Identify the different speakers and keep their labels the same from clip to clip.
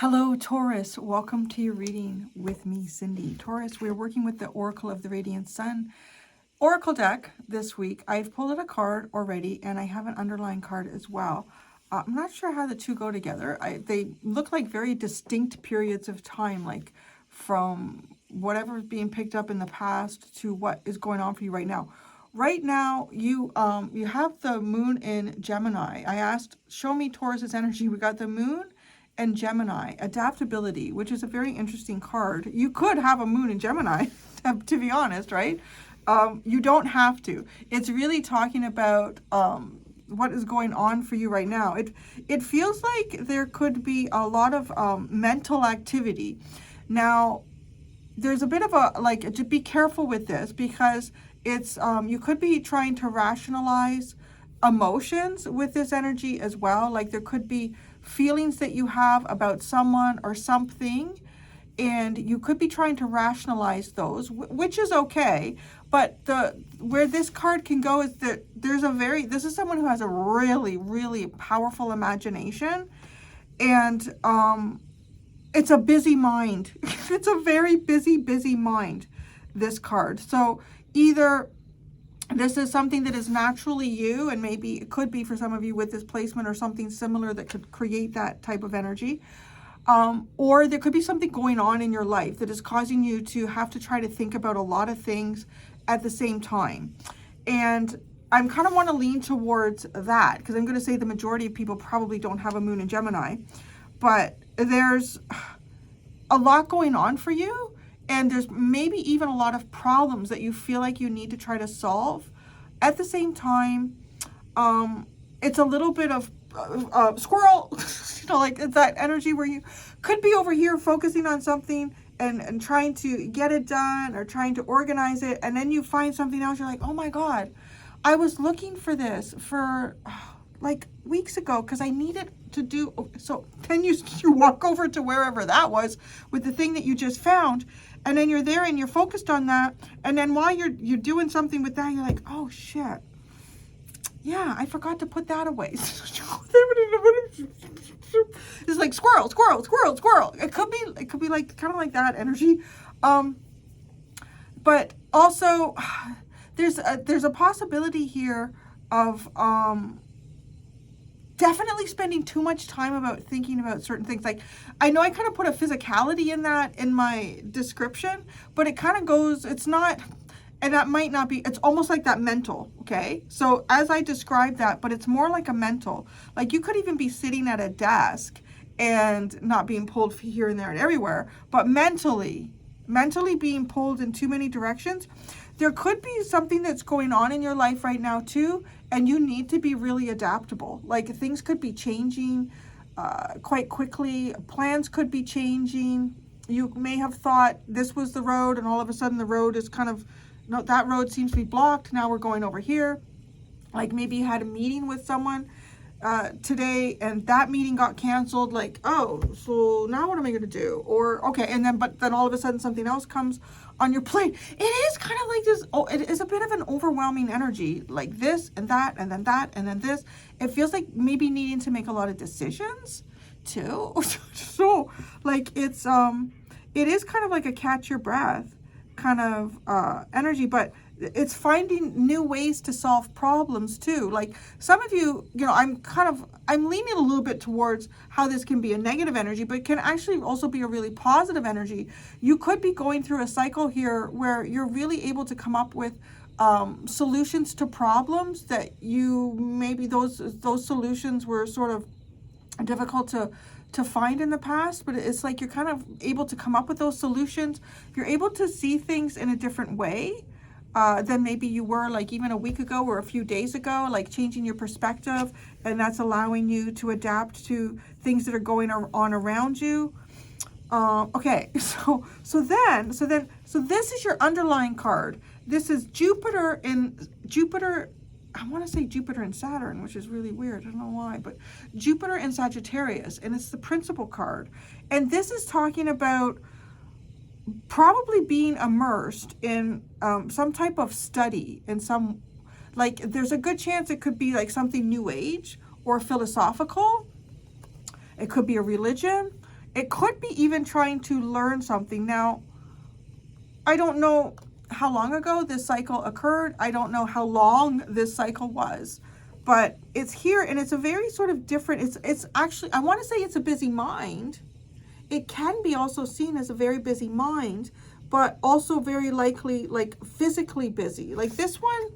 Speaker 1: Hello, Taurus. Welcome to your reading with me, Cindy. Taurus, we're working with the Oracle of the Radiant Sun Oracle deck this week. I've pulled out a card already, and I have an underlying card as well. I'm not sure how the two go together. They look like very distinct periods of time, like from whatever's being picked up in the past to what is going on for you right now. Right now, you have the moon in Gemini. I asked, show me Taurus's energy. We got the moon and Gemini, adaptability, which is a very interesting card. You could have a moon in Gemini, to be honest, right? You don't have to. It's really talking about what is going on for you right now. It feels like there could be a lot of mental activity. Now, there's a bit of a, to be careful with this because it's, you could be trying to rationalize emotions with this energy as well. Like there could be feelings that you have about someone or something, and you could be trying to rationalize those, which is okay. But where this card can go is that this is someone who has a really, really powerful imagination, and it's a busy mind. It's a very busy mind, this card. So either this is something that is naturally you, and maybe it could be for some of you with this placement or something similar that could create that type of energy. Or there could be something going on in your life that is causing you to have to try to think about a lot of things at the same time. And I'm kind of want to lean towards that because I'm going to say the majority of people probably don't have a moon in Gemini, but there's a lot going on for you. And there's maybe even a lot of problems that you feel like you need to try to solve. At the same time, it's a little bit of squirrel, like it's that energy where you could be over here focusing on something and trying to get it done or trying to organize it. And then you find something else. You're like, oh my God, I was looking for this for like weeks ago because I needed to do. So then you walk over to wherever that was with the thing that you just found. And then you're there and you're focused on that. And then while you're doing something with that, you're like, oh shit. Yeah, I forgot to put that away. It's like squirrel. It could be like kind of like that energy. But also there's a possibility here of definitely spending too much time about thinking about certain things. Like, I know I kind of put a physicality in that in my description, but it kind of goes, it's not, and that might not be, it's almost like that mental, okay? So as I described that, but it's more like a mental, like you could even be sitting at a desk and not being pulled here and there and everywhere, but mentally being pulled in too many directions. There could be something that's going on in your life right now too, and you need to be really adaptable. Like things could be changing quite quickly. Plans could be changing. You may have thought this was the road, and all of a sudden the road is kind of, no, that road seems to be blocked. Now we're going over here. Like maybe you had a meeting with someone today and that meeting got canceled. Like, oh, so now what am I going to do? Or, okay, but then all of a sudden something else comes on your plate. It is kind of like this, it is a bit of an overwhelming energy, like this and that, and then that, and then this. It feels like maybe needing to make a lot of decisions too. So like it is kind of like a catch your breath kind of energy, but it's finding new ways to solve problems too. Like some of you, I'm leaning a little bit towards how this can be a negative energy, but it can actually also be a really positive energy. You could be going through a cycle here where you're really able to come up with solutions to problems that you, maybe those solutions were sort of difficult to find in the past, but it's like you're kind of able to come up with those solutions. You're able to see things in a different way than maybe you were like even a week ago or a few days ago, like changing your perspective, and that's allowing you to adapt to things that are going on around you. Okay, so this is your underlying card. This is Jupiter. I want to say Jupiter and Saturn, which is really weird. I don't know why, but Jupiter and Sagittarius, and it's the principal card. And this is talking about probably being immersed in some type of study, in some, like there's a good chance it could be like something new age or philosophical. It could be a religion. It could be even trying to learn something. Now, I don't know how long ago this cycle occurred. I don't know how long this cycle was, but it's here, and it's a very sort of different, it's actually, I want to say it's a busy mind. It can be also seen as a very busy mind, but also very likely like physically busy. Like this one,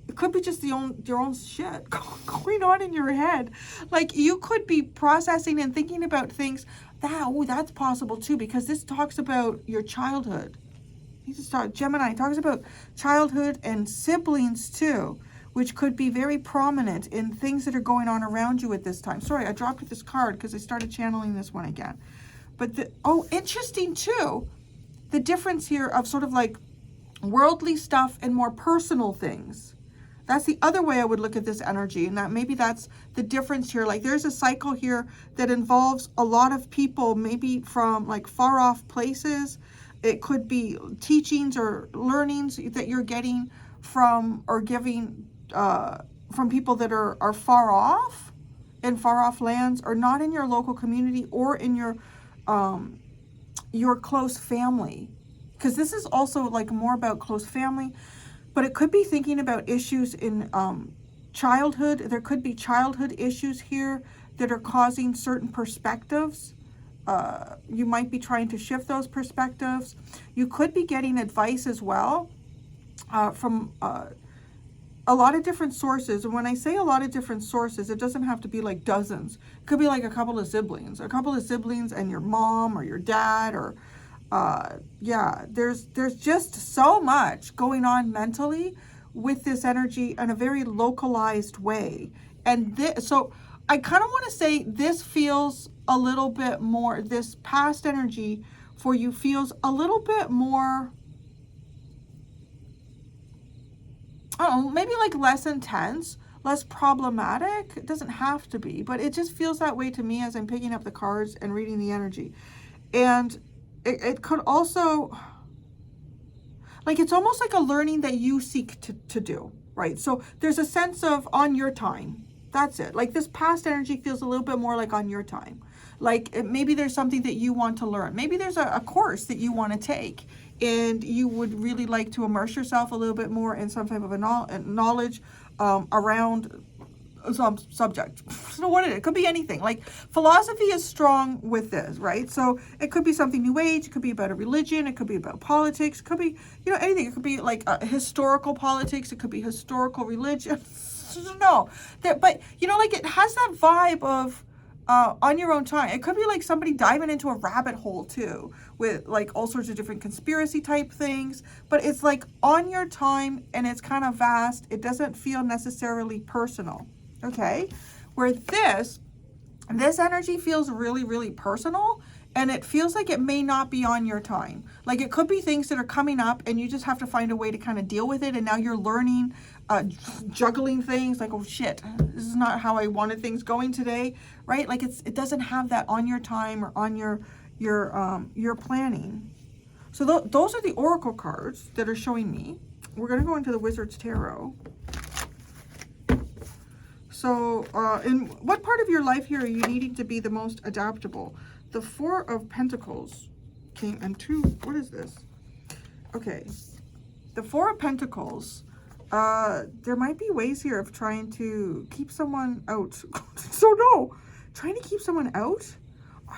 Speaker 1: it could be just your own shit going on in your head. Like you could be processing and thinking about things that, oh, that's possible too, because this talks about your childhood. Gemini talks about childhood and siblings too, which could be very prominent in things that are going on around you at this time. Sorry, I dropped this card because I started channeling this one again. But interesting too, the difference here of sort of like worldly stuff and more personal things. That's the other way I would look at this energy, and that maybe that's the difference here. Like there's a cycle here that involves a lot of people, maybe from like far off places. It could be teachings or learnings that you're getting from or giving from people that are far off, in far off lands, or not in your local community or in your close family. Because this is also like more about close family, but it could be thinking about issues in childhood. There could be childhood issues here that are causing certain perspectives. You might be trying to shift those perspectives. You could be getting advice as well from a lot of different sources. And when I say a lot of different sources, it doesn't have to be like dozens. It could be like a couple of siblings and your mom or your dad, or yeah, there's just so much going on mentally with this energy in a very localized way. And so I kind of want to say this feels a little bit more, this past energy for you feels a little bit more, I don't know, maybe like less intense, less problematic. It doesn't have to be, but it just feels that way to me as I'm picking up the cards and reading the energy. And it could also, like, it's almost like a learning that you seek to do, right? So there's a sense of on your time. That's it. Like this past energy feels a little bit more like on your time. Like maybe there's something that you want to learn. Maybe there's a course that you want to take, and you would really like to immerse yourself a little bit more in some type of a knowledge around some subject. So what it could be anything. Like philosophy is strong with this, right? So it could be something new age. It could be about a religion. It could be about politics. It could be, anything. It could be like historical politics. It could be historical religion. No, but like it has that vibe of on your own time. It could be like somebody diving into a rabbit hole too, with like all sorts of different conspiracy type things, but it's like on your time, and it's kind of vast. It doesn't feel necessarily personal. Okay, where this energy feels really, really personal, and it feels like it may not be on your time. Like it could be things that are coming up, and you just have to find a way to kind of deal with it, and now you're learning juggling things, like, oh shit, this is not how I wanted things going today, right? Like it doesn't have that on your time or on your planning. So those are the oracle cards that are showing me. We're going to go into the Wizard's Tarot. So in what part of your life here are you needing to be the most adaptable? The Four of Pentacles came, and what is this? Okay, the Four of Pentacles. There might be ways here of trying to keep someone out. So no, trying to keep someone out?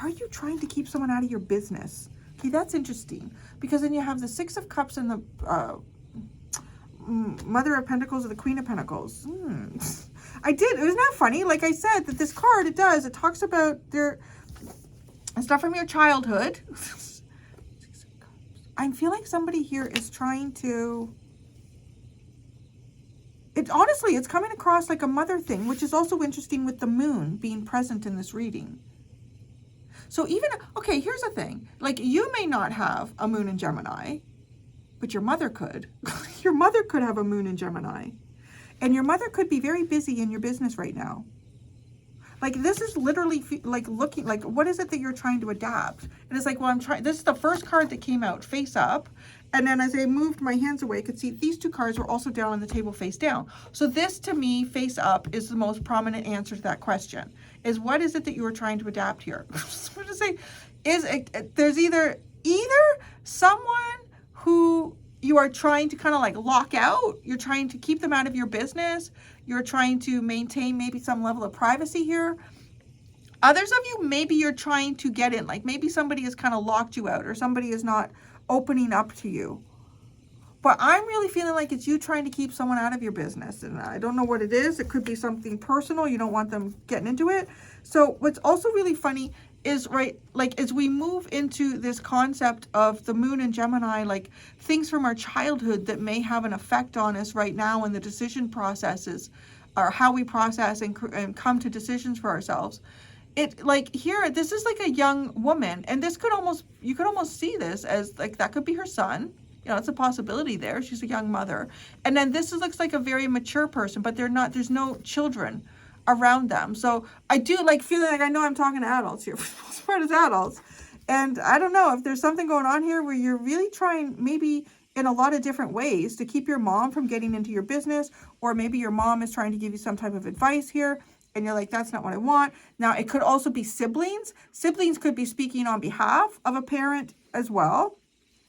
Speaker 1: Are you trying to keep someone out of your business? Okay, that's interesting, because then you have the Six of Cups and the Mother of Pentacles or the Queen of Pentacles. Isn't that funny? Like I said, that this card, it talks about their stuff from your childhood. I feel like somebody here is trying to, honestly, it's coming across like a mother thing, which is also interesting with the moon being present in this reading. So okay, here's the thing. Like you may not have a moon in Gemini, but your mother could. Your mother could have a moon in Gemini. And your mother could be very busy in your business right now. Like, this is literally like looking like, what is it that you're trying to adapt? And it's like, well, I'm trying, this is the first card that came out face up. And then as I moved my hands away, I could see these two cards were also down on the table face down. So this, to me, face up is the most prominent answer to that question, is what is it that you are trying to adapt here? What to say is there's either someone who you are trying to kind of like lock out, you're trying to keep them out of your business, you're trying to maintain maybe some level of privacy here. Others of you, maybe you're trying to get in, like maybe somebody has kind of locked you out or somebody is not opening up to you. But I'm really feeling like it's you trying to keep someone out of your business. And I don't know what it is. It could be something personal. You don't want them getting into it. So what's also really funny is, right, like as we move into this concept of the moon and Gemini, like things from our childhood that may have an effect on us right now in the decision processes, or how we process and come to decisions for ourselves. It, like here, this is like a young woman, and this could almost, you could almost see this as like, that could be her son. You know, it's a possibility there. She's a young mother. And then this looks like a very mature person, but they're not, there's no children around them. So I do like feeling like I know I'm talking to adults here, for the most part as adults. And I don't know if there's something going on here where you're really trying, maybe in a lot of different ways, to keep your mom from getting into your business, or maybe your mom is trying to give you some type of advice here, and you're like, that's not what I want. Now, it could also be siblings. Siblings could be speaking on behalf of a parent as well.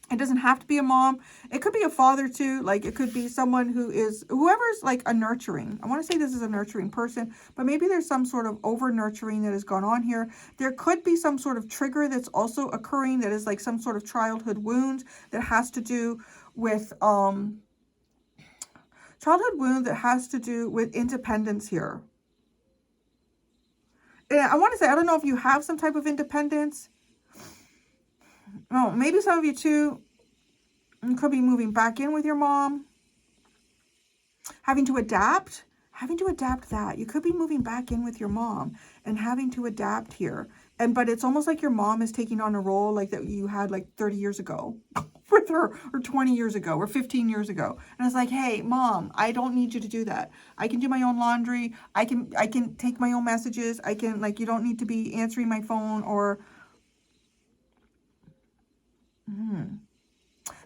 Speaker 1: It doesn't have to be a mom. It could be a father too. Like it could be someone who is, whoever's like a nurturing. I want to say this is a nurturing person, but maybe there's some sort of over nurturing that has gone on here. There could be some sort of trigger that's also occurring that is like some sort of childhood wound that has to do with, independence here. And I want to say, I don't know if you have some type of independence. Oh, maybe some of you too could be moving back in with your mom. Having to adapt that. You could be moving back in with your mom and having to adapt here. But it's almost like your mom is taking on a role like that you had like 30 years ago with her, or 20 years ago, or 15 years ago. And it's like, hey, mom, I don't need you to do that. I can do my own laundry. I can take my own messages. I can, like, you don't need to be answering my phone, or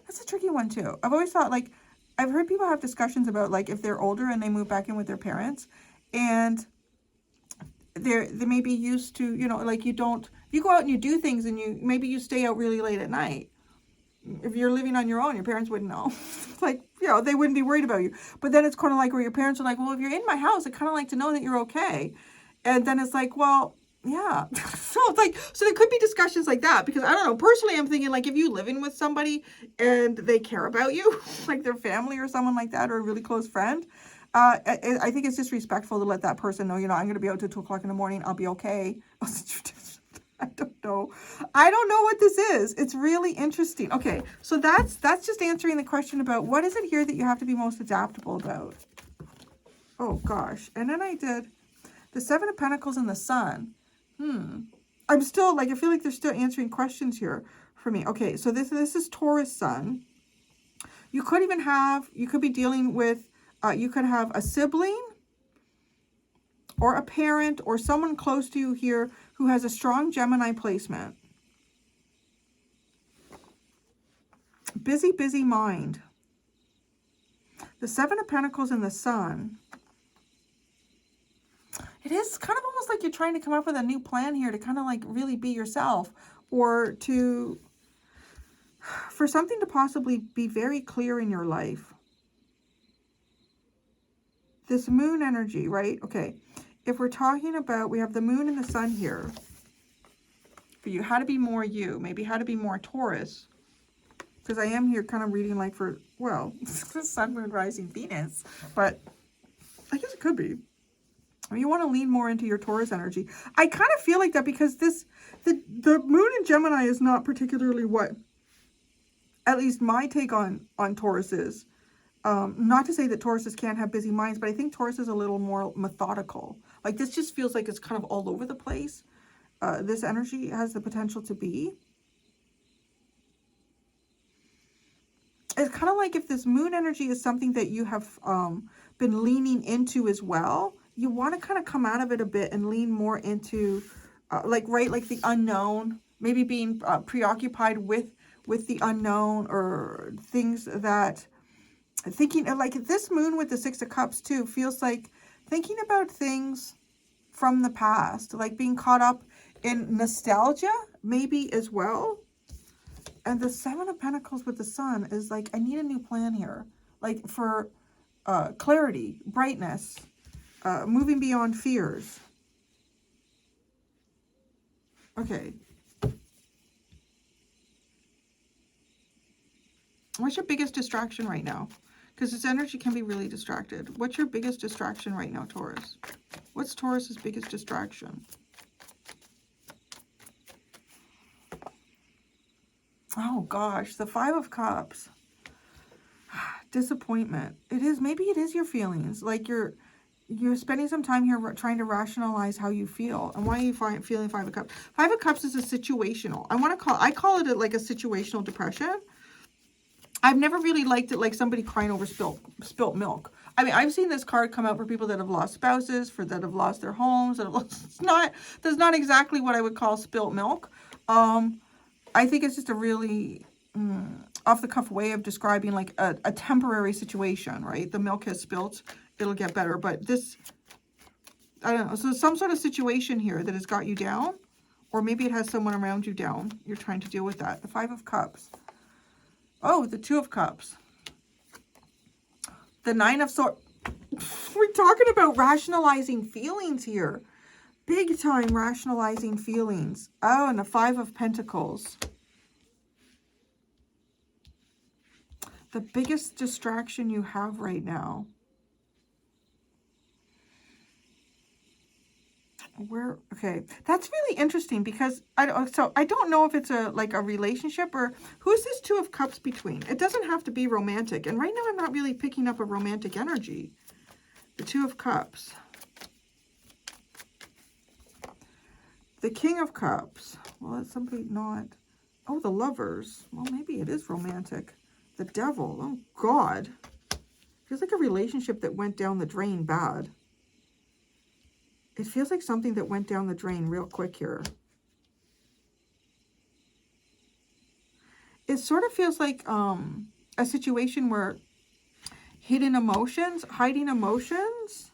Speaker 1: that's a tricky one too. I've always thought, like, I've heard people have discussions about like if they're older and they move back in with their parents, and they may be used to, you know, like you don't, if you go out and you do things and maybe you stay out really late at night. If you're living on your own, your parents wouldn't know. Like, you know, they wouldn't be worried about you. But then it's kind of like where your parents are like, well, if you're in my house, I kind of like to know that you're okay. And then it's like, well, yeah. So it's like, so there could be discussions like that, because I don't know, personally, I'm thinking like if you live in with somebody and they care about you, like their family or someone like that, or a really close friend, I think it's disrespectful to let that person know, you know, I'm going to be out till 2 o'clock in the morning. I'll be okay. I don't know. I don't know what this is. It's really interesting. Okay, so that's just answering the question about what is it here that you have to be most adaptable about. Oh gosh. And then I did the 7 of Pentacles and the Sun. I'm still like, I feel like they're still answering questions here for me. Okay, so this is Taurus Sun. You could even have, you could be dealing with, you could have a sibling or a parent or someone close to you here who has a strong Gemini placement. Busy mind. The 7 of Pentacles and the Sun. It is kind of almost like you're trying to come up with a new plan here to kind of like really be yourself, or for something to possibly be very clear in your life. This moon energy, right? Okay. If we're talking about, we have the moon and the sun here. For you, how to be more you, maybe how to be more Taurus. Because I am here kind of reading like for, well, sun, moon, rising, Venus. But I guess it could be. You want to lean more into your Taurus energy. I kind of feel like that because the moon in Gemini is not particularly what, at least my take on Taurus is. Not to say that Tauruses can't have busy minds, but I think Taurus is a little more methodical. Like this just feels like it's kind of all over the place. This energy has the potential to be. It's kind of like if this moon energy is something that you have been leaning into as well, you want to kind of come out of it a bit and lean more into, like the unknown, maybe being preoccupied with the unknown, or things that, thinking, like this moon with the Six of Cups too, feels like thinking about things from the past, like being caught up in nostalgia, maybe as well. And the Seven of Pentacles with the Sun is like, I need a new plan here, like for clarity, brightness, moving beyond fears. Okay. What's your biggest distraction right now? Because this energy can be really distracted. What's your biggest distraction right now, Taurus? What's Taurus's biggest distraction? Oh gosh, the Five of Cups. Disappointment. It is, maybe it is your feelings. Like you're spending some time here trying to rationalize how you feel. And why are you feeling Five of Cups? Five of Cups is a situational. I call it like a situational depression. I've never really liked it like somebody crying over spilt milk. I mean, I've seen this card come out for people that have lost spouses, for that have lost their homes. That's not exactly what I would call spilt milk. I think it's just a really off-the-cuff way of describing like a temporary situation, right? The milk has spilt, it'll get better. But this, I don't know, so some sort of situation here that has got you down, or maybe it has someone around you down. You're trying to deal with that. The Five of Cups. Oh, the Two of Cups. The Nine of Swords. We're talking about rationalizing feelings here. Big time rationalizing feelings. Oh, and the Five of Pentacles. The biggest distraction you have right now. Okay, that's really interesting because I don't know if it's like a relationship, or who's this Two of Cups between? It doesn't have to be romantic. And right now I'm not really picking up a romantic energy. The Two of Cups. The King of Cups. Well, it's somebody not. Oh, the Lovers. Well, maybe it is romantic. The Devil. Oh, God. Feels like a relationship that went down the drain bad. It feels like something that went down the drain real quick here. It sort of feels like a situation where hiding emotions, hiding emotions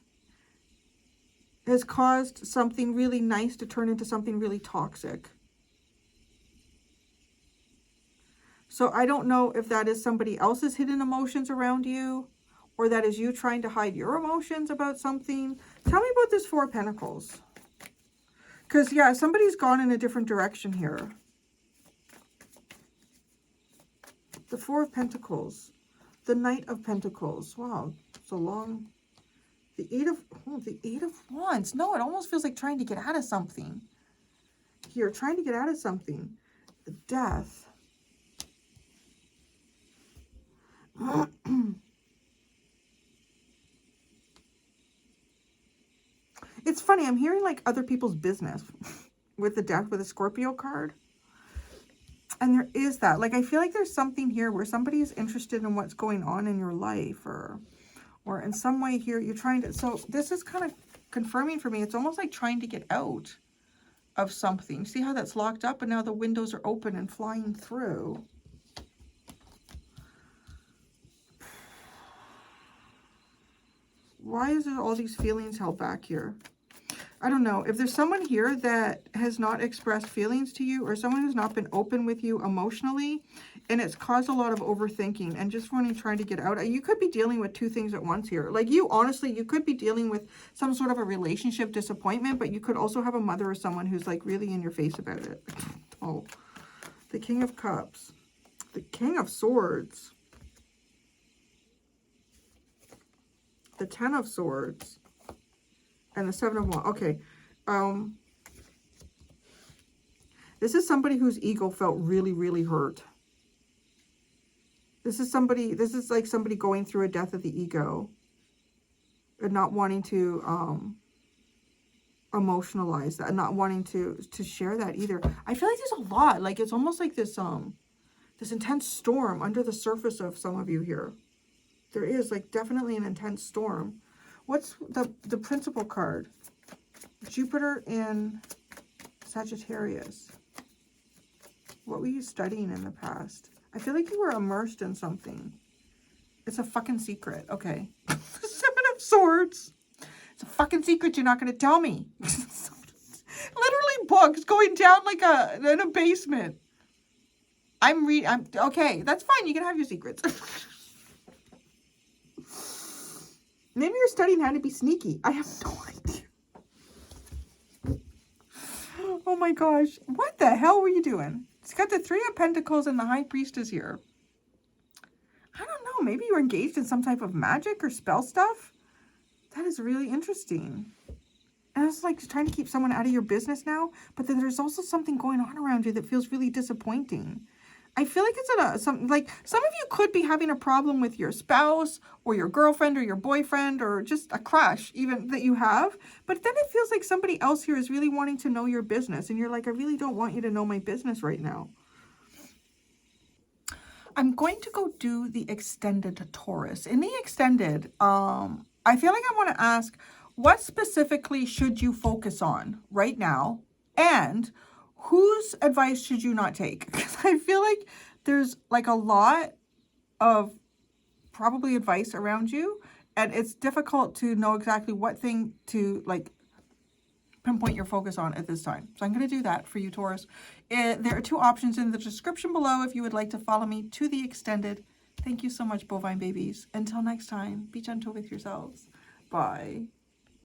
Speaker 1: has caused something really nice to turn into something really toxic. So I don't know if that is somebody else's hidden emotions around you, or that is you trying to hide your emotions about something. Tell me about this Four of Pentacles. Because, yeah, somebody's gone in a different direction here. The Four of Pentacles. The Knight of Pentacles. Wow, it's a long... The Eight of Wands. No, it almost feels like trying to get out of something. Here, trying to get out of something. The Death. It's funny, I'm hearing like other people's business with the Death, with a Scorpio card. And there is that. Like, I feel like there's something here where somebody is interested in what's going on in your life, or in some way here you're trying to... So this is kind of confirming for me. It's almost like trying to get out of something. See how that's locked up and now the windows are open and flying through. Why is there all these feelings held back here? I don't know. If there's someone here that has not expressed feelings to you, or someone who's not been open with you emotionally, and it's caused a lot of overthinking and just trying to get out. You could be dealing with two things at once here. Like, you honestly, you could be dealing with some sort of a relationship disappointment, but you could also have a mother or someone who's like really in your face about it. Oh, the King of Cups. The King of Swords. The Ten of Swords. And the Seven of Wands. Okay. This is somebody whose ego felt really, really hurt. This is like somebody going through a death of the ego. And not wanting to emotionalize that. Not wanting to share that either. I feel like there's a lot. Like, it's almost like this intense storm under the surface of some of you here. There is, like, definitely an intense storm What's the principal card? Jupiter in Sagittarius. What were you studying in the past? I feel like you were immersed in something. It's a fucking secret. Okay. Seven of Swords. It's a fucking secret you're not going to tell me. Literally books going down like in a basement. I'm okay, that's fine. You can have your secrets. Maybe you're studying how to be sneaky. I have no idea. Oh my gosh. What the hell were you doing? It's got the Three of Pentacles and the High Priestess here. I don't know. Maybe you're engaged in some type of magic or spell stuff. That is really interesting. And it's like trying to keep someone out of your business now. But then there's also something going on around you that feels really disappointing. I feel like it's some of you could be having a problem with your spouse or your girlfriend or your boyfriend or just a crush even that you have. But then it feels like somebody else here is really wanting to know your business. And you're like, I really don't want you to know my business right now. I'm going to go do the extended Taurus. In the extended, I feel like I want to ask, what specifically should you focus on right now? And whose advice should you not take? Because I feel like there's like a lot of probably advice around you, and it's difficult to know exactly what thing to like pinpoint your focus on at this time. So I'm going to do that for you, Taurus. There are two options in the description below if you would like to follow me to the extended. Thank you so much, bovine babies. Until next time, be gentle with yourselves. Bye.